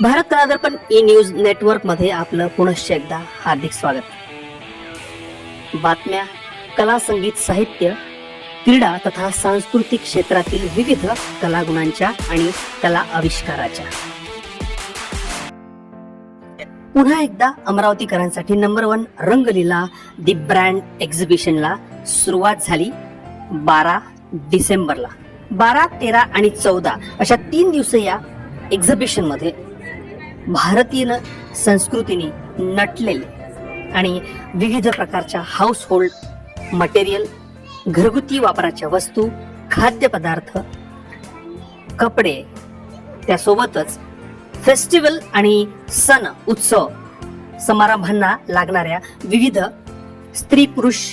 भारत कला दर्पण E news network मध्ये आपलं पुनश्च एकदा हार्दिक स्वागत. बातम्या, कला, संगीत, साहित्य, क्रीडा तथा सांस्कृतिक क्षेत्रातील विविध कलागुणांच्या आणि कला आविष्काराच्या. पुन्हा एकदा अमरावतीकरांसाठी नंबर 1 रंगलीला दी ब्रँड एक्झिबिशनला सुरुवात झाली 12 डिसेंबरला. 12, 13 आणि 14 अशा 3 दिवसीय एक्झिबिशन मध्ये भारतीय संस्कृतीने नटलेले आणि विविध प्रकारच्या हाऊस होल्ड मटेरियल, घरगुती वापराच्या वस्तू, खाद्यपदार्थ, कपडे, त्यासोबतच फेस्टिवल आणि सण उत्सव समारंभांना लागणाऱ्या विविध स्त्री पुरुष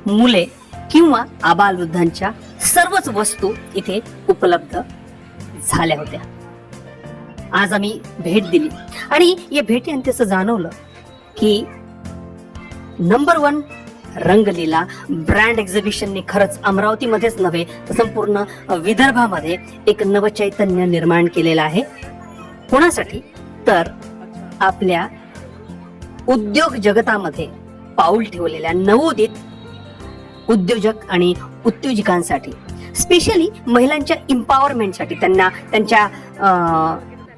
मुले किंवा आबालवृद्धांच्या सर्वच वस्तू इथे उपलब्ध झाल्या होत्या. आज आम्ही भेट दिली आणि या भेटीअंती असं जाणवलं की नंबर 1 रंगलीला ब्रँड एक्झिबिशनने खरंच अमरावतीमध्येच नव्हे तर संपूर्ण विदर्भामध्ये एक नवचैतन्य निर्माण केलेलं आहे. कोणासाठी तर आपल्या उद्योग जगतामध्ये पाऊल ठेवलेल्या नवोदित उद्योजक आणि उद्योजकांसाठी, स्पेशली महिलांच्या एम्पॉवरमेंटसाठी, त्यांना त्यांच्या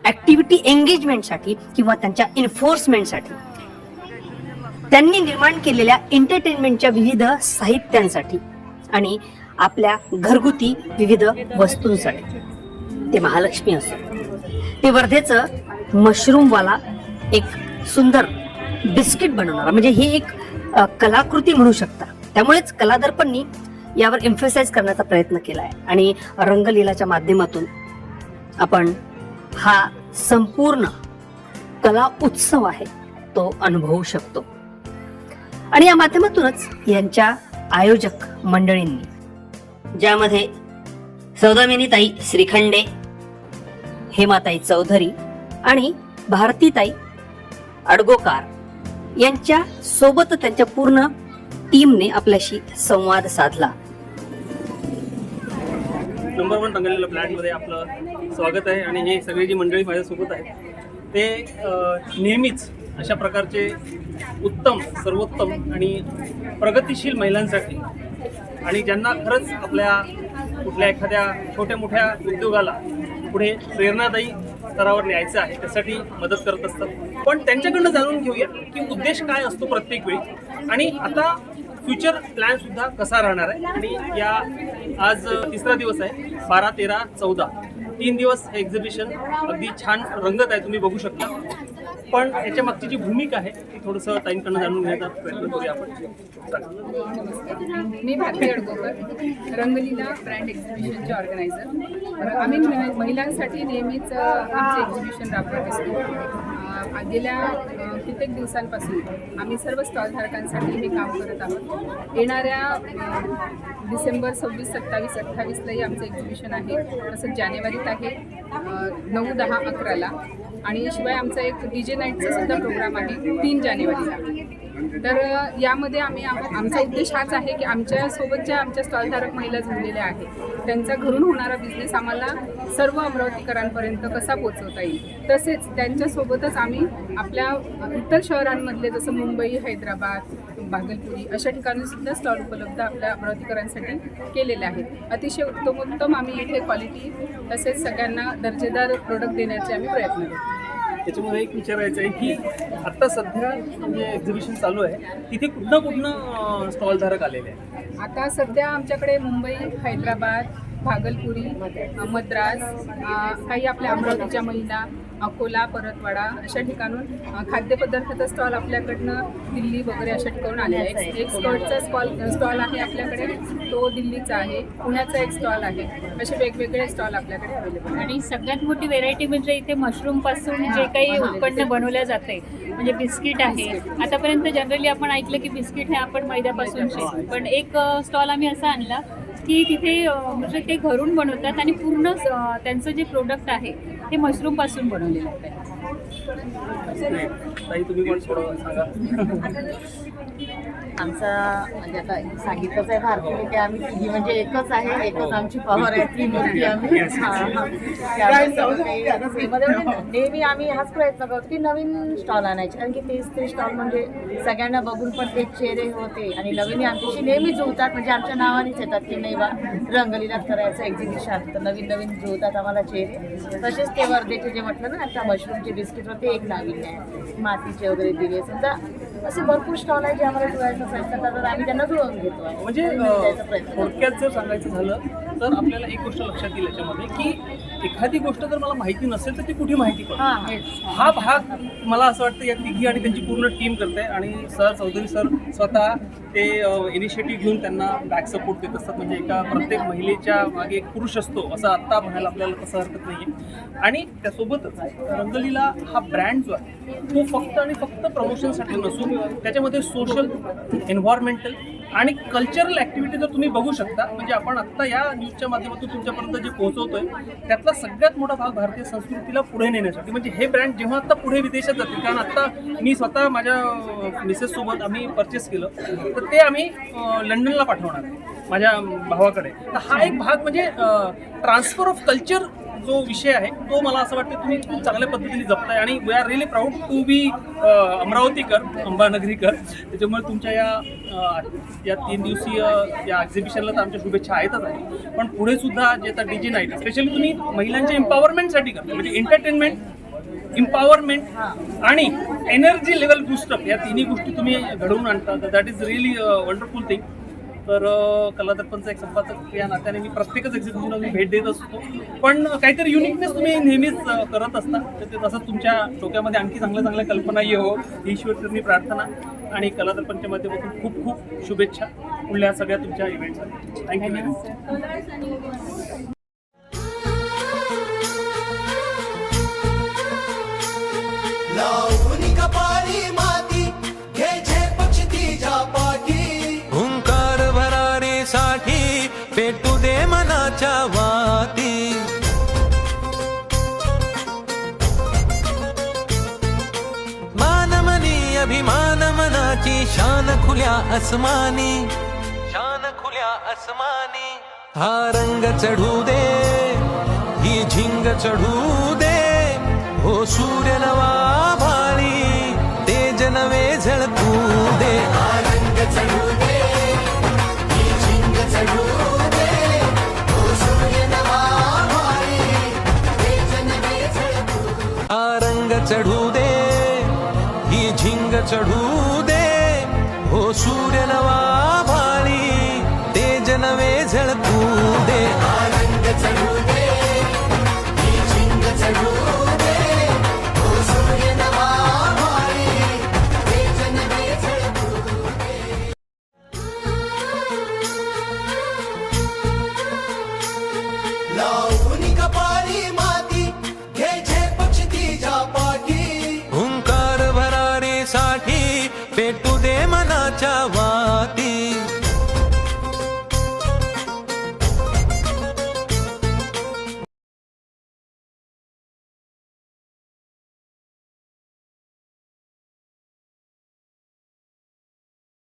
ऍक्टिव्हिटी एंगेजमेंटसाठी किंवा त्यांच्या एन्फोर्समेंटसाठी, त्यांनी निर्माण केलेल्या एंटरटेनमेंटच्या विविध साहित्यांसाठी आणि आपल्या घरगुती विविध वस्तूंसाठी. ते महालक्ष्मी असो, ते वर्धेचं मशरूमवाला एक सुंदर बिस्किट बनवणारा, म्हणजे ही एक कलाकृती म्हणू शकता. त्यामुळेच कला दर्पणनी यावर एम्फसाइज करण्याचा प्रयत्न केला आहे आणि रंगलीलाच्या माध्यमातून आपण हा संपूर्ण कला उत्सव आहे तो अनुभवू शकतो. आणि या माध्यमातूनच यांच्या आयोजक मंडळींनी, ज्यामध्ये सौदामिनीताई श्रीखंडे, हेमाताई चौधरी आणि भारतीताई अडगोकार यांच्या सोबत त्यांच्या पूर्ण टीमने आपल्याशी संवाद साधला. नंबर 1 रंगलीला ब्रँडमध्ये आपलं स्वागत आहे. आणि हे सगळे जी मंडळी माझ्यासोबत आहेत ते नेहमीच अशा प्रकारचे उत्तम, सर्वोत्तम आणि प्रगतिशील महिलांसाठी, आणि ज्यांना खरंच आपल्या कुठल्या एखाद्या छोट्या मोठ्या उद्योगाला पुढे प्रेरणादायी स्तरावर न्यायचं आहे त्यासाठी मदत करत असतात. पण त्यांच्याकडनं जाणून घेऊया की उद्देश काय असतो प्रत्येक वेळी, आणि आता फ्युचर प्लॅन सुद्धा कसा राहणार आहे. आणि या आज 3रा दिवस आहे, 12, 13, 14 3 दिवस हे एक्झिबिशन अगदी छान रंगत आहे, तुम्ही बघू शकता. पण याच्या मागची जी भूमिका आहे ती थोडंसं ताईंकडनं जाणून घेण्याचा प्रयत्न करूया आपण. मी भारती अडगोकर, रंगलीला ब्रँड एक्झिबिशनचे ऑर्गनायझर. आम्ही महिलांसाठी नेहमीच आमचे एक्झिबिशन राबवत असतो. गेल्या कित्येक दिवसांपासून आम्ही सर्व स्टॉलधारकांसाठी हे काम करत आहोत. येणाऱ्या डिसेंबर 26, 27, 28लाही आमचं एक्झिबिशन आहे. तसंच जानेवारीत आहे 9, 10, 11ला. आणि शिवाय आमचा एक DJ नाईटचा सुद्धा प्रोग्राम आहे 3 जानेवारीला. तर यामध्ये आमचा उद्देश हाच आहे की आमच्या स्टॉलधारक महिला झालेल्या आहेत त्यांचा घरून होणारा बिझनेस आम्हाला सर्व अमरावतीकरांपर्यंत कसा पोहोचवता येईल. तसेच त्यांच्यासोबतच आम्ही आपल्या इतर शहरांमधले जसं मुंबई, हैदराबाद, भागलपुरी अशा ठिकाणी सुद्धा स्टॉल उपलब्ध आपल्या अमरावतीकरांसाठी केलेले आहेत. अतिशय उत्तम आम्ही इथे क्वालिटी तसेच सगळ्यांना दर्जेदार प्रोडक्ट देण्याचे आम्ही प्रयत्न करतो. त्याच्यामध्ये एक विचारायचं आहे की आत्ता सध्या जे एक्झिबिशन चालू आहे तिथे कुठनं स्टॉलधारक आलेले आहेत? आता सध्या आमच्याकडे मुंबई, हैदराबाद, भागलपुरी, मद्रास, काही आपल्या अमरावतीच्या महिला, अकोला, परतवाडा अशा ठिकाणून खाद्यपदार्थाचा स्टॉल आपल्याकडनं दिल्ली वगैरे अशा ठिकाणून आले आहे. एक स्कर्टचा स्टॉल आहे आपल्याकडे, तो दिल्लीचा आहे. पुण्याचा एक स्टॉल आहे. असे वेगवेगळे स्टॉल आपल्याकडे अवेलेबल. आणि सगळ्यात मोठी व्हेरायटी म्हणजे इथे मशरूम पासून जे काही उत्पन्न बनवल्या जाते, म्हणजे बिस्किट आहे. आतापर्यंत जनरली आपण ऐकलं की बिस्किट हे आपण मैद्यापासूनचे, पण एक स्टॉल आम्ही असा आणला की तिथे म्हणजे ते घरून बनवतात आणि पूर्ण त्यांचं जे प्रोडक्ट आहे ते मशरूम पासून बनवलेलं आहे. ताई तुम्ही पण थोडं सांगा. आमचा म्हणजे आता सांगितलंच आहे भारतीय की आम्ही तिघी म्हणजे एकच आहे, एकच आमची पॉवर आहे, ती मूर्ती आम्ही त्यामुळे सगळं काही सेमध्ये म्हणजे नेहमी आम्ही हाच प्रयत्न करतो की नवीन स्टॉल आणायचे, कारण की तेच ते स्टॉल म्हणजे सगळ्यांना बघून पण तेच चेहरे होते आणि नवीन आमच्याशी नेहमी जुळतात, म्हणजे आमच्या नावानेच येतात की नाही बा रंगलीला करायचं एक्झिबिशन, तर नवीन नवीन जुळतात आम्हाला चेहरे. तसेच ते वर्धेचे जे म्हटलं ना आता मशरूमचे बिस्किट ते एक नाविन्य आहे, मातीचे वगैरे दिवे समजा असे भरपूर स्टॉल आहे जे आम्हाला जुळायचा प्रयत्न करतात, आम्ही त्यांना जुळवून घेतो आहे. म्हणजे द्यायचा प्रयत्न करतो. थोडक्यात जर सांगायचं झालं तर आपल्याला एक गोष्ट लक्षात येईल याच्यामध्ये की एखादी गोष्ट जर मला माहिती नसेल तर ती कुठे माहिती पडते. हा भाग मला असं वाटतं या तिघी आणि त्यांची पूर्ण टीम करते आणि सर चौधरी सर स्वतः ते इनिशिएटिव्ह घेऊन त्यांना बॅक सपोर्ट देत असतात. म्हणजे एका प्रत्येक महिलेच्या मागे एक पुरुष असतो असं आत्ता म्हणायला आपल्याला तसं हरकत नाही आहे. आणि त्यासोबतच रंगलीला हा ब्रँड जो आहे तो फक्त आणि फक्त प्रमोशनसाठी नसून त्याच्यामध्ये सोशल, एन्व्हायरमेंटल आणि कल्चरल ॲक्टिव्हिटी जर तुम्ही बघू शकता, म्हणजे आपण आत्ता या न्यूजच्या माध्यमातून तुमच्यापर्यंत जे पोहोचवतोय त्यातला सगळ्यात मोठा भाग भारतीय संस्कृतीला पुढे नेण्यासाठी. म्हणजे हे ब्रँड जेव्हा आत्ता पुढे विदेशात जातील, कारण आत्ता मी स्वतः माझ्या मिसेससोबत आम्ही परचेस केलं तर ते आम्ही लंडनला पाठवणार माझ्या भावाकडे. तर हा एक भाग म्हणजे ट्रान्सफर ऑफ कल्चर जो विषय आहे तो मला असं वाटतं तुम्ही खूप चांगल्या पद्धतीने जपताय आणि we are really proud to be अमरावतीकर, अंबानगरीकर. त्याच्यामुळे तुमच्या या 3 दिवसीय या एक्झिबिशनला तर आमच्या शुभेच्छा आहेतच आहे, पण पुढे सुद्धा जे आता डीजे नाईट स्पेशली तुम्ही महिलांच्या एम्पॉवरमेंटसाठी करता, म्हणजे एंटरटेनमेंट, एम्पॉवरमेंट आणि एनर्जी लेवल बूस्टअप या तिन्ही गोष्टी तुम्ही घडवून आणता. That is really wonderful thing. तर कलादर्पणचा एक संपादक या नात्याने मी प्रत्येकच एक्झिबिशनला मी भेट देत असतो, पण काहीतरी युनिकनेस तुम्ही नेहमीच करत असता. तर ते तसंच तुमच्या डोक्यामध्ये आणखी चांगल्या चांगल्या कल्पना येवो ही ईश्वरचरणी प्रार्थना आणि कलादर्पणच्या माध्यमातून खूप खूप शुभेच्छा पुढल्या सगळ्या तुमच्या इव्हेंटसाठी. थँक्यू. लावणी कपाळी माती घे झेपक्ष तिच्या पाठी, हुंकार भरारीसाठी पेटू दे मनाच्या वाती. मानमनी अभिमान मनाची शान खुल्या अस्मानी, शान खुल्या अस्मानी. हा रंग चढू दे, ही झिंग चढू दे, हो सूर्य नवा भाळी तेज नवे झळकू दे. रंग चढू दे, ही झिंग चढू दे, हो सूर्य नवा भाळी तेज नवे झळकू. हा रंग चढू दे, ही झिंग चढू दे, हो सूर्य नवा भाळी तेज नवे झळकू दे. रंग चढू दे, ही झिंग चढू दे, हो सूर्य नवा भाळी तेज नवे झळकू दे. लावणी कपाळी माती घे झेपक्ष तिच्या पाठी, हुंकार भरारीसाठी पेटू